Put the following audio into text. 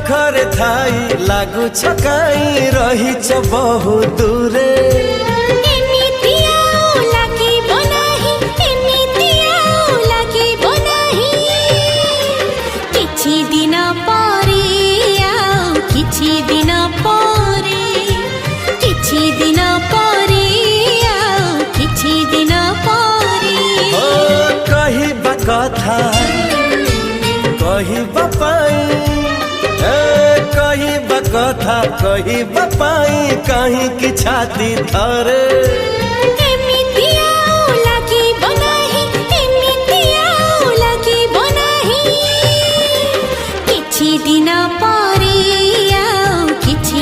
पाखरे थाई लागुछ काई रहिछ बहु दूरे कथा कहिबा पाई कहिबा कथा कहिबा पाई कहीं की छाती थरे दिन पर किछि